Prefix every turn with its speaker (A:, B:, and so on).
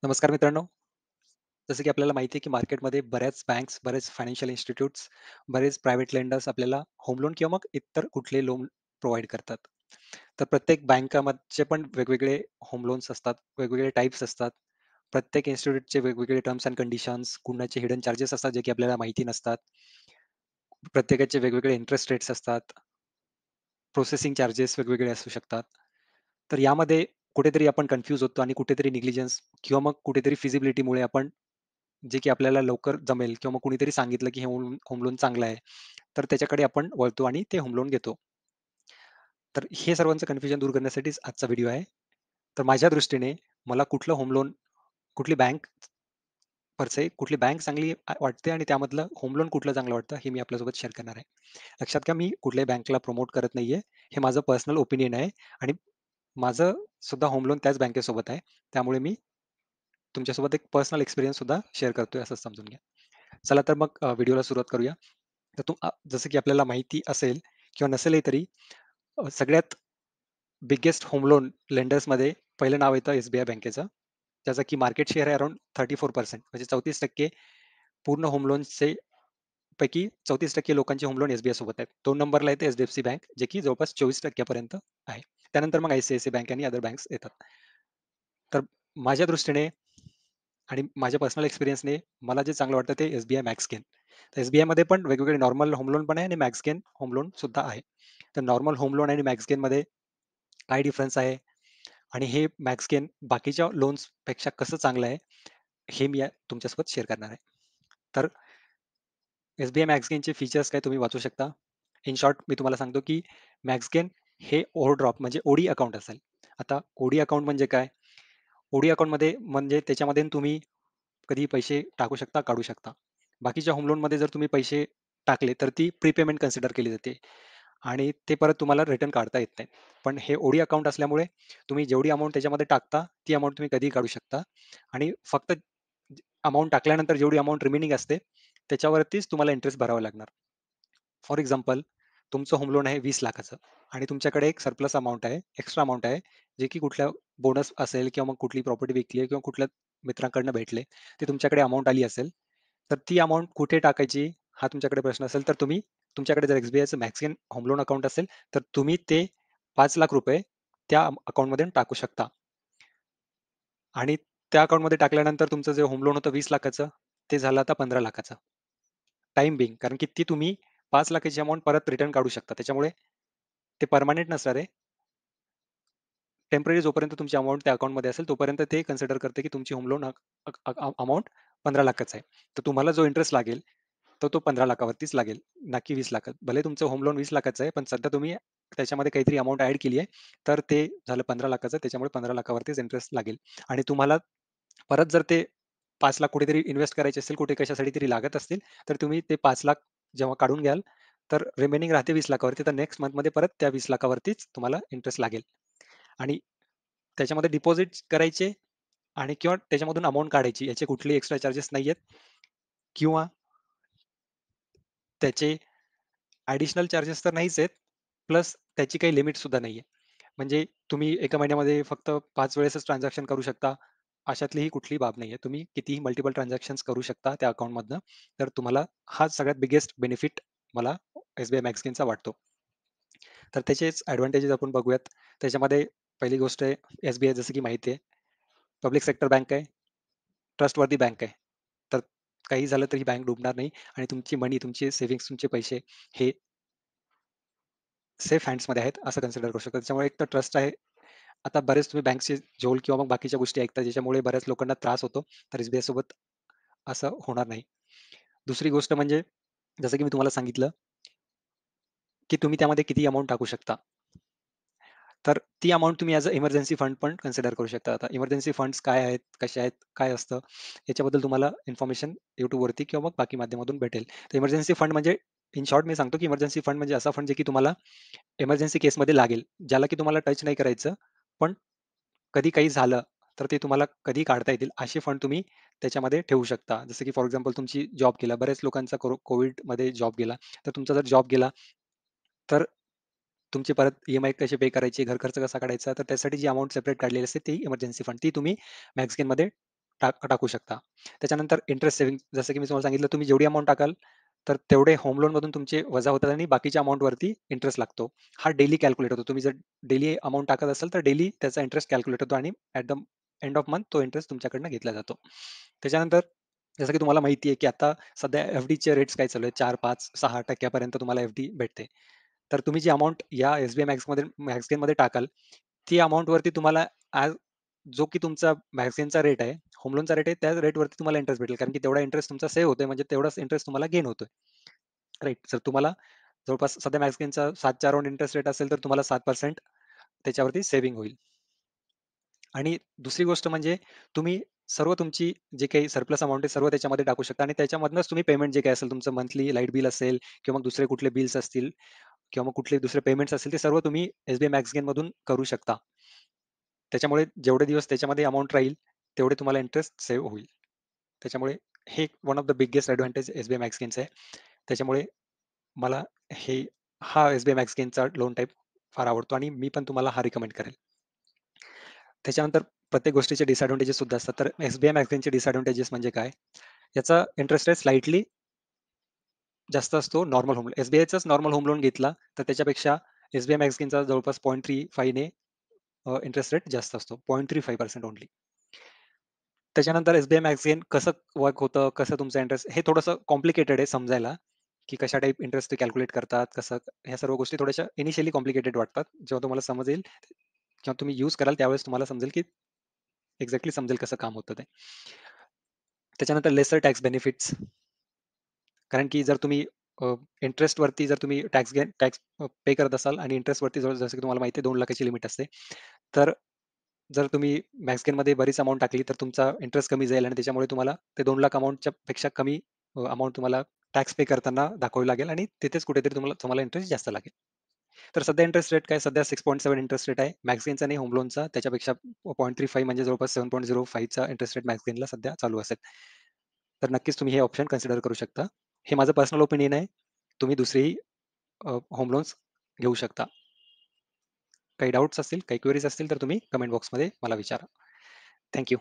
A: नमस्कार मित्रांनो. जसं की आपल्याला माहिती आहे की मार्केटमध्ये बऱ्याच बँक्स, बरेच फायनान्शियल इन्स्टिट्यूट्स, बरेच प्रायव्हेट लेंडर्स आपल्याला होम लोन किंवा मग इतर कुठले लोन प्रोव्हाईड करतात. तर प्रत्येक बँकामध्ये पण वेगवेगळे होम लोन्स असतात, वेगवेगळे टाइप्स असतात. प्रत्येक इन्स्टिट्यूटचे वेगवेगळे टर्म्स एंड कंडिशन्स, कुणाचे हिडन चार्जेस असतात जे की आपल्याला माहिती नसतात. प्रत्येकाचे वेगवेगळे इंटरेस्ट रेट्स असतात. प्रोसेसिंग चार्जेस वेगवेगळे असू शकतात. तर यामध्ये कुठेतरी आपण कन्फ्यूज होतो आणि कुठेतरी निग्लिजन्स किंवा मग कुठेतरी फिजिबिलिटीमुळे आपण जे की आपल्याला लवकर जमेल किंवा मग कुणीतरी सांगितलं की हे होम होम लोन चांगलं आहे, तर त्याच्याकडे आपण वळतो आणि ते होम लोन घेतो. तर हे सर्वांचं कन्फ्युजन दूर करण्यासाठीच आजचा व्हिडिओ आहे. तर माझ्या दृष्टीने मला कुठलं होम लोन, कुठली बँक पर से कुठली बँक चांगली वाटते आणि त्यामधलं होम लोन कुठलं चांगलं वाटतं, हे मी आपल्यासोबत शेअर करणार आहे. लक्षात घ्या, मी कुठल्याही बँकला प्रमोट करत नाहीये. हे माझं पर्सनल ओपिनियन आहे आणि माझं सुद्धा होम लोन त्याच बँकेसोबत आहे. त्यामुळे मी तुमच्यासोबत एक पर्सनल एक्सपिरियन्स सुद्धा शेअर करतोय असं समजून घ्या. चला तर मग व्हिडिओला सुरुवात करूया. तर जसं की आपल्याला माहिती असेल किंवा नसेलही तरी सगळ्यात बिगेस्ट होम लोन लेंडर्समध्ये पहिलं नाव येतं एस-बी-आय बँकेचं. त्याचं की मार्केट शेअर आहे अराउंड 34% म्हणजे 34% पूर्ण होम लोन्सचे पैकी 34% लोकांचे होम लोन एस-बी-आय सोबत आहेत. 2 नंबरला येते एच-डी-एफ-सी बँक, जे की जवळपास 24% पर्यंत आहे. त्यानंतर मग आय-सी-आय-सी-आय बँक आणि अदर बँक्स येतात. तर माझ्या दृष्टीने आणि माझ्या पर्सनल एक्सपिरियन्सने मला जे चांगलं वाटतं ते एस-बी-आय मॅक्स गेन. तर एस-बी-आयमध्ये पण वेगवेगळे नॉर्मल होम लोन पण आहे आणि मॅक्स गेन होम लोन सुद्धा आहे. तर नॉर्मल होम लोन आणि मॅक्स गेनमध्ये काय डिफरन्स आहे आणि हे मॅक्स गेन बाकीच्या लोन्सपेक्षा कसं चांगलं आहे, हे मी तुमच्यासोबत शेअर करणार आहे. तर एस-बी-आय मॅक्स गेनचे फीचर्स काय तुम्ही वाचू शकता. इन शॉर्ट मी तुम्हाला सांगतो, की मॅक्स गेन हे ओव्हरड्राफ्ट म्हणजे ओडी अकाउंट असेल. आता ओडी अकाउंट म्हणजे काय? ओडी अकाउंटमध्ये म्हणजे त्याच्यामध्ये तुम्ही कधी पैसे टाकू शकता, काढू शकता. बाकीच्या होम लोनमध्ये जर तुम्ही पैसे टाकले, तर ती प्रीपेमेंट कन्सिडर केली जाते आणि ते परत तुम्हाला रिटर्न काढता येत नाही. पण हे ओडी अकाउंट असल्यामुळे तुम्ही जेवढी अमाउंट त्याच्यामध्ये टाकता, ती अमाउंट तुम्ही कधीही काढू शकता आणि फक्त अमाउंट टाकल्यानंतर जेवढी अमाउंट रिमेनिंग असते, त्याच्यावरतीच तुम्हाला इंटरेस्ट भरावा लागणार. फॉर एक्झाम्पल, तुमचं होम लोन आहे 20,00,000चं आणि तुमच्याकडे एक सरप्लस अमाउंट आहे, एक्स्ट्रा अमाउंट आहे, जे की कुठल्या बोनस असेल किंवा मग कुठली प्रॉपर्टी विकली आहे किंवा कुठल्या मित्रांकडनं भेटले, ते तुमच्याकडे अमाउंट आली असेल, तर ती अमाउंट कुठे टाकायची हा तुमच्याकडे प्रश्न असेल, तर तुम्ही तुमच्याकडे जर एस-बी-आयचं मॅक्सिमम होम लोन अकाउंट असेल, तर तुम्ही ते ₹5,00,000 त्या अकाउंटमध्ये टाकू शकता आणि त्या अकाउंटमध्ये टाकल्यानंतर तुमचं जे होम लोन होतं 20,00,000चं, ते झालं आता 15,00,000चं. टाईम बिंग कारण की ती तुम्ही 5,00,000ची अमाउंट परत रिटर्न काढू शकता. त्याच्यामुळे ते पर्मनंट नसणार आहे. टेम्पररी जोपर्यंत तुमची अमाउंट त्या अकाउंटमध्ये असेल, तोपर्यंत ते कन्सिडर करते की तुमची होम लोन अमाउंट 15,00,000च आहे. तर तुम्हाला जो इंटरेस्ट लागेल, तर तो 15,00,000वरतीच लागेल, ना की 20,00,000. भले तुमचं होम लोन 20,00,000चं आहे, पण सध्या तुम्ही त्याच्यामध्ये काहीतरी अमाउंट ॲड केली आहे, तर ते झालं 15,00,000चं. त्याच्यामुळे 15,00,000वरतीच इंटरेस्ट लागेल आणि तुम्हाला परत जर ते 5,00,000 कुठेतरी इन्व्हेस्ट करायचे असेल, कुठे कशासाठी तरी लागत असतील, तर तुम्ही ते 5,00,000 जेव्हा काढून घ्याल, तर रिमेनिंग राहते 20,00,000वरती. तर नेक्स्ट मंथमध्ये परत त्या 20,00,000वरतीच तुम्हाला इंटरेस्ट लागेल आणि त्याच्यामध्ये डिपॉझिट करायचे आणि किंवा त्याच्यामधून अमाउंट काढायची. याचे कुठलेही एक्स्ट्रा चार्जेस नाहीयेत किंवा त्याचे ॲडिशनल चार्जेस तर नाहीच आहेत. प्लस त्याची काही लिमिट सुद्धा नाहीये. म्हणजे तुम्ही एका महिन्यामध्ये फक्त 5 वेळेसच ट्रान्झॅक्शन करू शकता, अशातली ही कुठलीही बाब नाहीये. तुम्ही कितीही मल्टिपल ट्रान्झॅक्शन्स करू शकता त्या अकाउंटमधनं. तर तुम्हाला हा सगळ्यात बिगेस्ट बेनिफिट मला एस-बी-आय मॅक्स गेनचा वाटतो. तर त्याचेच ॲडव्हांटेजेस आपण बघूयात. त्याच्यामध्ये पहिली गोष्ट आहे एस-बी-आय जसं की माहिती आहे, पब्लिक सेक्टर बँक आहे, ट्रस्टवर्थी बँक आहे. तर काही झालं तरी बँक डुबणार नाही आणि तुमची मनी, तुमचे सेव्हिंग्ज, तुमचे पैसे हे सेफ हँड्समध्ये आहेत असं कन्सिडर करू शकता. त्याच्यामुळे एक तर ट्रस्ट आहे. आता बरेच तुम्ही बँकचे झोल किंवा मग बाकीच्या गोष्टी ऐकता ज्याच्यामुळे बऱ्याच लोकांना त्रास होतो. तर एस सोबत असं होणार नाही. दुसरी गोष्ट म्हणजे जसं की मी तुम्हाला सांगितलं, की तुम्ही त्यामध्ये किती अमाउंट टाकू शकता. तर ती अमाउंट तुम्ही ॲज अ इमर्जन्सी फंड पण कन्सिडर करू शकता. आता इमर्जन्सी फंड्स काय आहेत, कसे आहेत, काय असतं याच्याबद्दल तुम्हाला इन्फॉर्मेशन YouTubeवरती किंवा मग बाकी माध्यमातून भेटेल. तर इमर्जन्सी फंड म्हणजे इन शॉर्ट मी सांगतो, की इमर्जन्सी फंड म्हणजे असा फंड जे की तुम्हाला इमर्जन्सी केसमध्ये लागेल. ज्याला की तुम्हाला टच नाही करायचं, पण कधी काही झालं, तर ते तुम्हाला कधी काढता येतील असे फंड तुम्ही त्याच्यामध्ये ठेवू शकता. जसं की फॉर एक्झाम्पल तुमची जॉब गेला. बऱ्याच लोकांचा कोव्हिडमध्ये जॉब गेला. तर तुमचा जर जॉब गेला, तर तुमचे परत ई-एम-आय कसे पे करायचे, घर खर्च कसा काढायचा, तर त्यासाठी जी अमाउंट सेपरेट काढलेली असते ती इमर्जन्सी फंड ती तुम्ही मॅक्स गेनमध्ये टाकू शकता. त्याच्यानंतर इंटरेस्ट सेव्हिंग जसं की मी तुम्हाला सांगितलं तुम्ही जेवढी अमाउंट टाकाल, तर तेवढे होम लोनमधून तुमचे वजा होतात आणि बाकीच्या अमाउंटवरती इंटरेस्ट लागतो. हा डेली कॅल्क्युलेट होतो. तुम्ही जर डेली अमाउंट टाकत असाल, तर डेली त्याचा इंटरेस्ट कॅल्क्युलेट होतो आणि at the end of month तो इंटरेस्ट तुमच्याकडनं घेतला जातो. त्याच्यानंतर जसं की तुम्हाला माहिती आहे, की आता सध्या एफ-डीचे रेट्स काय चालू आहेत 4, 5, 6% पर्यंत तुम्हाला एफ-डी भेटते. तर तुम्ही जी अमाउंट या एस-बी-आय मॅक्समध्ये टाकाल, ती अमाउंटवरती तुम्हाला ॲज जो की तुमचा मॅगझिनचा रेट आहे, होम लोनचा रेट आहे, त्याच रेटवरती तुम्हाला इंटरेस्ट भेटेल. कारण की तेवढा इंटरेस्ट तुमचा सेव्ह होतोय, म्हणजे तेवढाच इंटरेस्ट तुम्हाला गेन होतोय. राइट. जर तुम्हाला जवळपास सध्या मॅगझिनचा 7च्या अराउंड इंटरेस्ट रेट असेल, तर तुम्हाला 7% त्याच्यावरती सेव्हिंग होईल. आणि दुसरी गोष्ट म्हणजे तुम्ही सर्व तुमची जे काही सरप्लस अमाउंट आहे, सर्व त्याच्यामध्ये टाकू शकता आणि त्याच्यामधनंच तुम्ही पेमेंट जे काही असेल, तुमचं मंथली लाईट बिल असेल किंवा मग दुसरे कुठले बिल्स असतील किंवा मग कुठले दुसरे पेमेंट्स असतील, ते सर्व तुम्ही एस-बी-आय मॅक्स करू शकता. त्याच्यामुळे जेवढे दिवस त्याच्यामध्ये अमाउंट राहील, तेवढे तुम्हाला इंटरेस्ट सेव्ह होईल. त्याच्यामुळे हे one of the biggest advantage SBI max आहे. त्याच्यामुळे मला हे हा एस-बी-आय मॅक्स लोन टाइप फार आवडतो आणि मी पण तुम्हाला हा रिकमेंड करेल. त्याच्यानंतर प्रत्येक गोष्टीचे डिसएडव्हांटेजेस सुद्धा असतात. तर एस-बी-आय मॅक्स डिसएडव्हांटेजेस म्हणजे काय? याचा इंटरेस्ट रेट स्लाइटली जास्त असतो नॉर्मल होम एस-बी-आयचाच नॉर्मल होम लोन घेतला, तर त्याच्यापेक्षा एस-बी-आय मॅक्स जवळपास 0.35 ने इंटरेस्ट रेट जास्त असतो. 0.35% ओन्ली. त्याच्यानंतर एस-बी-आय मॅगझीन कसं वर्क होतं, कसं तुमचं इंटरेस्ट हे थोडंसं कॉम्प्लिकेटेड आहे समजायला, की कशा टाइप इंटरेस्ट ते कॅल्क्युलेट करतात, कसं ह्या सर्व गोष्टी थोड्याशा इनिशियली कॉम्प्लिकेटेड वाटतात. जेव्हा तुम्हाला समजेल किंवा तुम्ही यूज कराल त्यावेळेस तुम्हाला समजेल, की एक्झॅक्टली समजेल कसं काम होतं ते. त्याच्यानंतर लेसर टॅक्स बेनिफिट्स कारण की जर तुम्ही इंटरेस्टवरती जर तुम्ही टॅक्स पे करत असाल आणि इंटरेस्टवरती जसं की तुम्हाला माहिती आहे 2,00,000 ची लिमिट असते. तर जर तुम्ही मॅक्स बरीच अमाउंट टाकली, तर तुमचा इंटरेस्ट कमी जाईल आणि त्याच्यामुळे तुम्हाला ते 2,00,000 अमाउंटच्या पेक्षा कमी अमाउंट तुम्हाला टॅक्स पे करताना दाखवावी लागेल आणि तिथेच कुठेतरी तुम्हाला तुम्हाला इंटरेस्ट जास्त लागेल. तर सध्या इंटरेस्ट रेट काय सध्या 6.7 इंटरेस्ट रेट आहे. मॅक्सिनचा आणि होम लोनचा त्याच्यापेक्षा 0.35 म्हणजे जवळपास 7.05 चा इंटरेस्ट रेट मॅक्सिनला सध्या चालू असेल. तर नक्कीच तुम्ही हे ऑप्शन कन्सिडर करू शकता. हे माझं पर्सनल ओपिनियन आहे. तुम्ही दुसरेही होम लोन्स घेऊ शकता. काही डाउट्स असतील, काही क्वेरीज असतील तर तुम्ही कमेंट बॉक्समध्ये मला विचारा. थँक